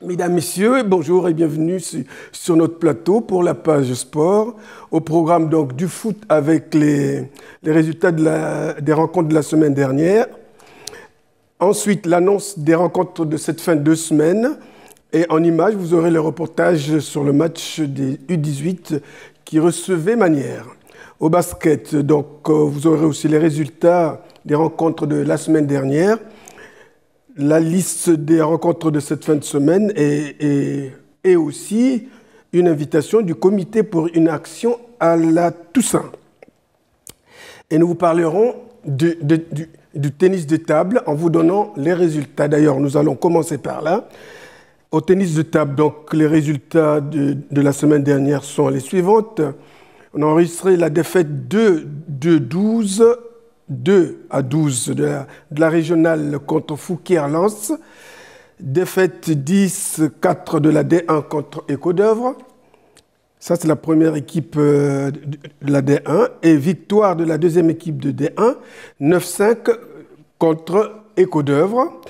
Mesdames, Messieurs, bonjour et bienvenue sur notre plateau pour la page sport. Au programme donc du foot avec les résultats des rencontres de la semaine dernière. Ensuite, l'annonce des rencontres de cette fin de semaine. Et en images, vous aurez le reportage sur le match des U18 qui recevait Manière. Au basket, donc, vous aurez aussi les résultats des rencontres de la semaine dernière. La liste des rencontres de cette fin de semaine et aussi une invitation du comité pour une action à la Toussaint. Et nous vous parlerons du tennis de table en vous donnant les résultats. D'ailleurs, nous allons commencer par là. Au tennis de table, donc, les résultats de la semaine dernière sont les suivantes. On a enregistré la défaite 2-12 de la régionale contre Fouquier-Lens, défaite 10-4 de la D1 contre Éco-d'Œuvre. Ça, c'est la première équipe de la D1. Et victoire de la deuxième équipe de D1, 9-5 contre Éco-d'Œuvre.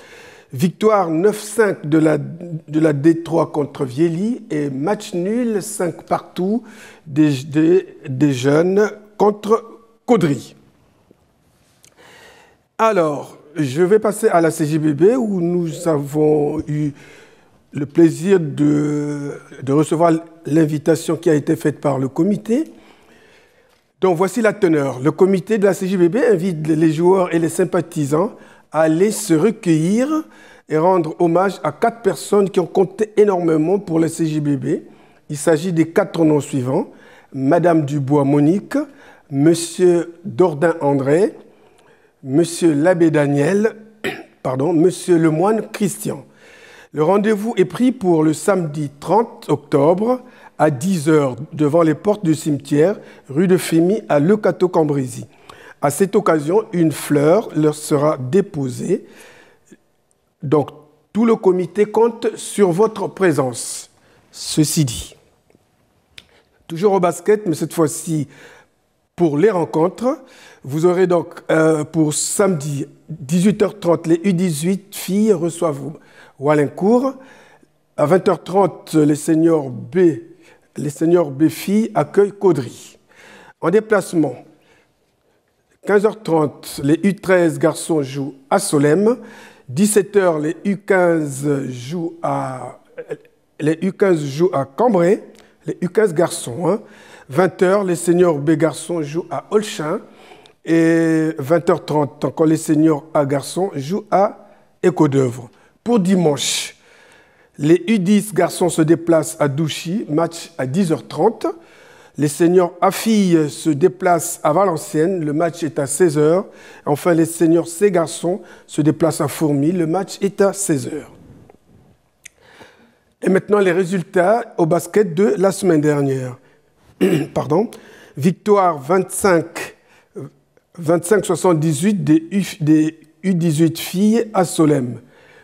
Victoire 9-5 de la D3 contre Viely et match nul 5 partout des jeunes contre Caudry. Alors, je vais passer à la CJBB où nous avons eu le plaisir de recevoir l'invitation qui a été faite par le comité. Donc, voici la teneur. Le comité de la CJBB invite les joueurs et les sympathisants à aller se recueillir et rendre hommage à 4 personnes qui ont compté énormément pour la CJBB. Il s'agit des 4 noms suivants. Madame Dubois Monique, Monsieur Dordain André, Monsieur l'abbé Daniel, Monsieur Lemoine Christian. Le rendez-vous est pris pour le samedi 30 octobre à 10h devant les portes du cimetière, rue de Fémy à Leucateau-Cambrésis. À cette occasion, une fleur leur sera déposée. Donc, tout le comité compte sur votre présence. Ceci dit, toujours au basket, mais cette fois-ci pour les rencontres, vous aurez donc pour samedi 18h30, les U18 filles reçoivent Wallincourt. À 20h30, les seniors B filles accueillent Caudry. En déplacement, 15h30, les U13 garçons jouent à Solesmes. 17h, les U15 jouent à Cambrai, les U15 garçons. 20h, les seniors B garçons jouent à Olchin. Et 20h30, encore les seniors A garçons jouent à Éco-d'Œuvre. Pour dimanche, les U10 garçons se déplacent à Douchy, match à 10h30. Les seniors A filles se déplacent à Valenciennes, le match est à 16h. Enfin, les seniors C garçons se déplacent à Fourmies, le match est à 16h. Et maintenant, les résultats au basket de la semaine dernière. Victoire 25-78 des U18 filles à Solesmes.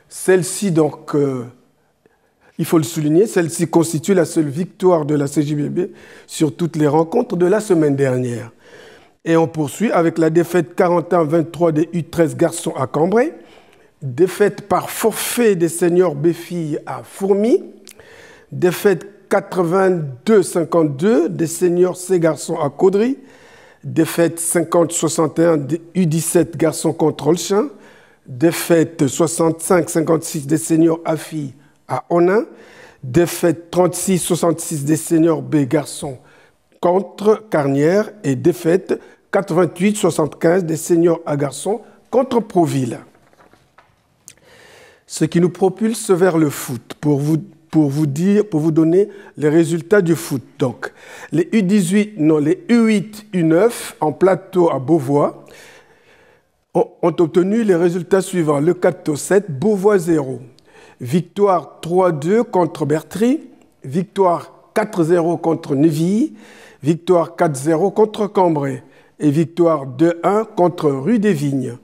Celle-ci, donc, il faut le souligner, celle-ci constitue la seule victoire de la CJBB sur toutes les rencontres de la semaine dernière. Et on poursuit avec la défaite 41-23 des U13 garçons à Cambrai, défaite par forfait des seniors B-filles à Fourmies, défaite 82-52 des seniors C garçons à Caudry, défaite 50-61 des U17 garçons contre Olchin, défaite 65-56 des seniors A filles à Onin, défaite 36-66 des seniors B garçons contre Carnières et défaite 88-75 des seniors A garçons contre Proville. Ce qui nous propulse vers le foot, pour vous donner les résultats du foot. Donc, les U8, U9 en plateau à Beauvois ont obtenu les résultats suivants. Le 4-7, Beauvois 0. Victoire 3-2 contre Bertry. Victoire 4-0 contre Neuville. Victoire 4-0 contre Cambrai. Et victoire 2-1 contre Rue des Vignes.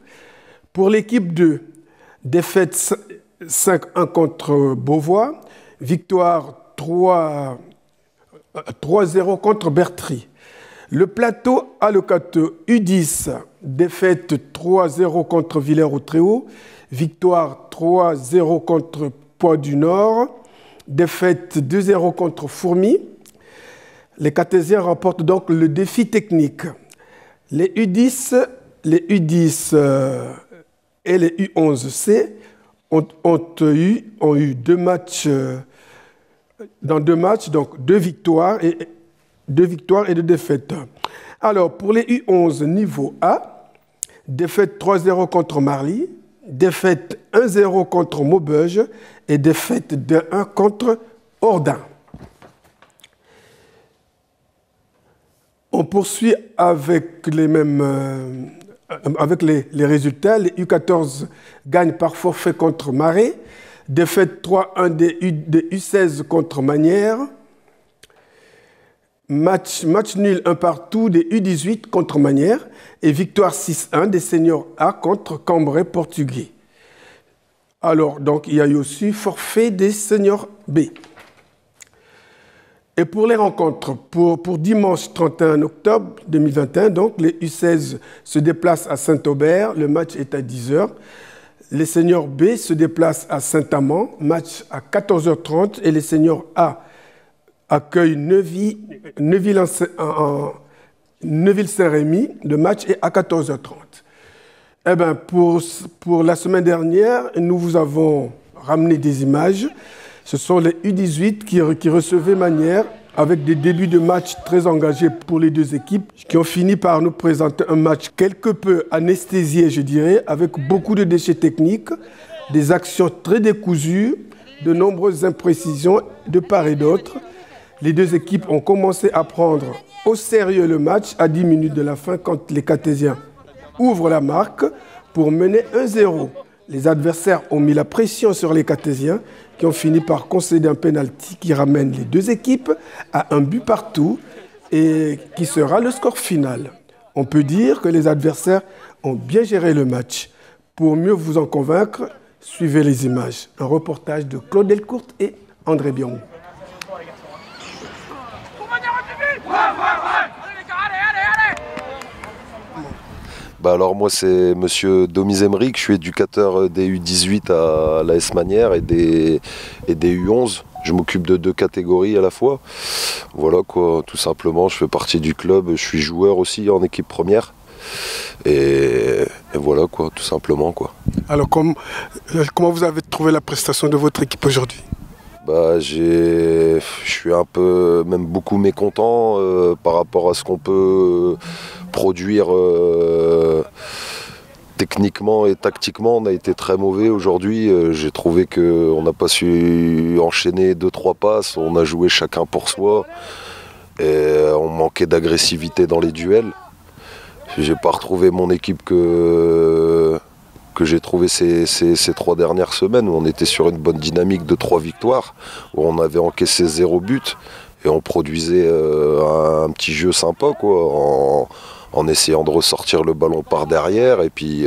Pour l'équipe 2, défaite 5-1 contre Beauvois. Victoire 3-0 contre Bertry. Le plateau à Leucateau U10, défaite 3-0 contre Villers-au-Tréhaut. Victoire 3-0 contre Poix du Nord. défaite 2-0 contre Fourmi. Les Cartésiens remportent donc le défi technique. Les U10 et les U11C ont eu deux matchs, donc deux victoires et deux défaites. Alors, pour les U11 niveau A, défaite 3-0 contre Marly, défaite 1-0 contre Maubeuge et défaite 2-1 contre Ordin. On poursuit avec les mêmes, avec les résultats. Les U14 gagnent par forfait contre Marais, défaite 3-1 des U16 contre Manière, match nul 1 partout des U18 contre Manière et victoire 6-1 des seniors A contre Cambrai portugais. Alors, donc, il y a eu aussi forfait des seniors B. Et pour les rencontres, pour dimanche 31 octobre 2021, donc, les U16 se déplacent à Saint-Aubert, le match est à 10h. Les seniors B se déplacent à Saint-Amand, match à 14h30, et les seniors A accueillent Neuville-Saint-Rémy, le match est à 14h30. Eh bien, pour la semaine dernière, nous vous avons ramené des images. Ce sont les U18 qui recevaient Manière avec des débuts de match très engagés pour les deux équipes qui ont fini par nous présenter un match quelque peu anesthésié, je dirais, avec beaucoup de déchets techniques, des actions très décousues, de nombreuses imprécisions de part et d'autre. Les deux équipes ont commencé à prendre au sérieux le match à 10 minutes de la fin quand les Cartésiens ouvrent la marque pour mener 1-0. Les adversaires ont mis la pression sur les Cartésiens qui ont fini par concéder un pénalty qui ramène les deux équipes à un but partout et qui sera le score final. On peut dire que les adversaires ont bien géré le match. Pour mieux vous en convaincre, suivez les images. Un reportage de Claude Delcourt et André Bion. Bah alors moi c'est monsieur Domiz Emeric, je suis éducateur des U18 à l'AS Manière et des U11. Je m'occupe de 2 catégories à la fois. Voilà quoi, tout simplement, je fais partie du club, je suis joueur aussi en équipe première. Et voilà quoi, tout simplement quoi. Alors comment vous avez trouvé la prestation de votre équipe aujourd'hui ? Bah, je suis un peu, même beaucoup mécontent par rapport à ce qu'on peut produire techniquement et tactiquement. On a été très mauvais aujourd'hui. J'ai trouvé qu'on n'a pas su enchaîner 2-3 passes. On a joué chacun pour soi. Et on manquait d'agressivité dans les duels. J'ai pas retrouvé mon équipe que j'ai trouvé ces 3 dernières semaines où on était sur une bonne dynamique de 3 victoires, où on avait encaissé 0 but et on produisait un petit jeu sympa quoi, en essayant de ressortir le ballon par derrière et puis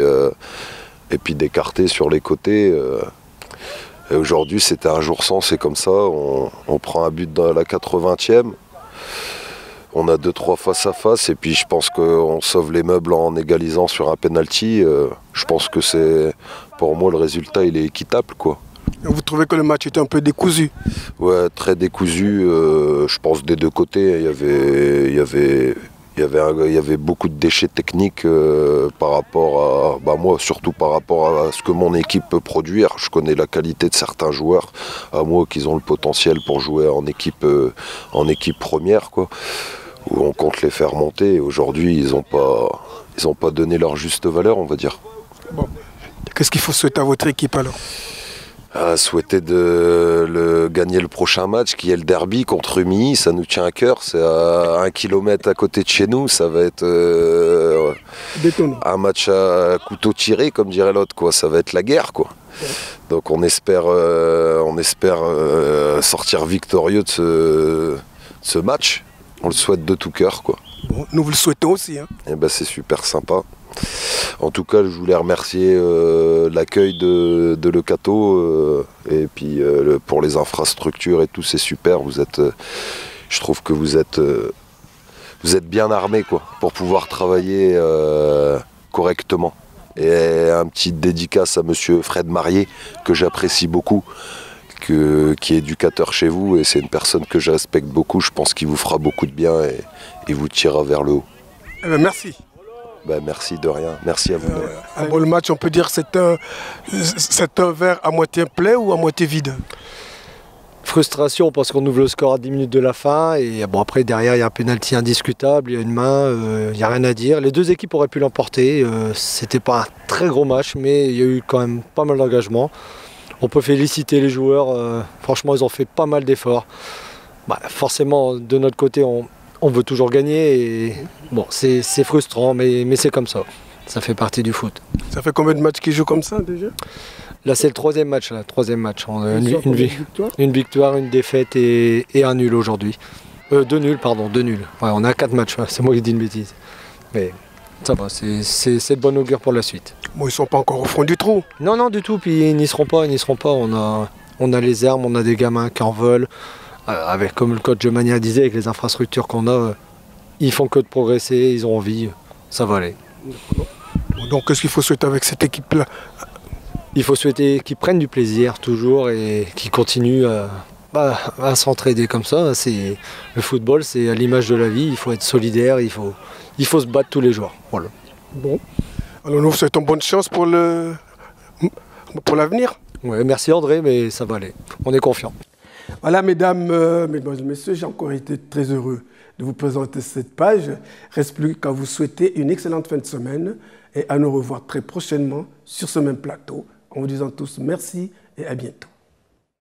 d'écarter sur les côtés. Et aujourd'hui c'était un jour sans, c'est comme ça, on prend un but dans la 80e. On a 2-3 face à face et puis je pense qu'on sauve les meubles en égalisant sur un penalty. Je pense que c'est, pour moi, le résultat il est équitable quoi. Vous trouvez que le match était un peu décousu ? Ouais, très décousu. Je pense des deux côtés. Il y avait beaucoup de déchets techniques par rapport à moi, surtout par rapport à ce que mon équipe peut produire. Je connais la qualité de certains joueurs, à moi, qu'ils ont le potentiel pour jouer en équipe première quoi. Où on compte les faire monter. Aujourd'hui, ils ont pas donné leur juste valeur, on va dire. Bon. Qu'est-ce qu'il faut souhaiter à votre équipe alors ? Souhaiter de gagner le prochain match qui est le derby contre Rumilly, ça nous tient à cœur, c'est à 1 kilomètre à côté de chez nous, ça va être un match à couteau tiré comme dirait l'autre quoi, ça va être la guerre quoi. Ouais. Donc on espère sortir victorieux de ce match. On le souhaite de tout cœur quoi. Bon, nous vous le souhaitons aussi. Hein. Et ben c'est super sympa. En tout cas, je voulais remercier l'accueil de Le Cateau et puis pour les infrastructures et tout, c'est super. Je trouve que vous êtes bien armés quoi, pour pouvoir travailler correctement. Et un petit dédicace à monsieur Fred Marier, que j'apprécie beaucoup, qui est éducateur chez vous, et c'est une personne que je respecte beaucoup. Je pense qu'il vous fera beaucoup de bien et vous tirera vers le haut. Eh bien, merci. Ben, merci de rien. Merci à vous. Bon, le match, on peut dire que c'est un verre à moitié plein ou à moitié vide? Frustration parce qu'on ouvre le score à 10 minutes de la fin et bon, après derrière il y a un pénalty indiscutable, il y a une main, il n'y a rien à dire. Les deux équipes auraient pu l'emporter, c'était pas un très gros match mais il y a eu quand même pas mal d'engagement. On peut féliciter les joueurs, franchement ils ont fait pas mal d'efforts. Bah, forcément de notre côté on veut toujours gagner et bon, c'est frustrant mais c'est comme ça fait partie du foot. Ça fait combien de matchs qu'ils jouent comme ça déjà? Là, c'est le troisième match. On a une victoire, une défaite et un nul aujourd'hui. Deux nuls. Ouais, on a 4 matchs, c'est moi qui dis une bêtise. Mais ça va, c'est de bonne augure pour la suite. Bon, ils ne sont pas encore au fond du trou. Non, du tout. Puis ils n'y seront pas. On a les armes, on a des gamins qui en veulent. Avec, comme le coach Gemania disait, avec les infrastructures qu'on a, ils font que de progresser, ils ont envie. Ça va aller. Donc, qu'est-ce qu'il faut souhaiter avec cette équipe-là? Il faut souhaiter qu'ils prennent du plaisir toujours et qu'ils continuent à s'entraider comme ça. Le football, c'est à l'image de la vie, il faut être solidaire, il faut se battre tous les jours. Voilà. Bon. Alors nous vous souhaitons bonne chance pour l'avenir. Ouais, merci André, mais ça va aller. On est confiants. Voilà, mesdames, mesdemoiselles, messieurs, j'ai encore été très heureux de vous présenter cette page. Reste plus qu'à vous souhaiter une excellente fin de semaine et à nous revoir très prochainement sur ce même plateau. En vous disant tous merci et à bientôt.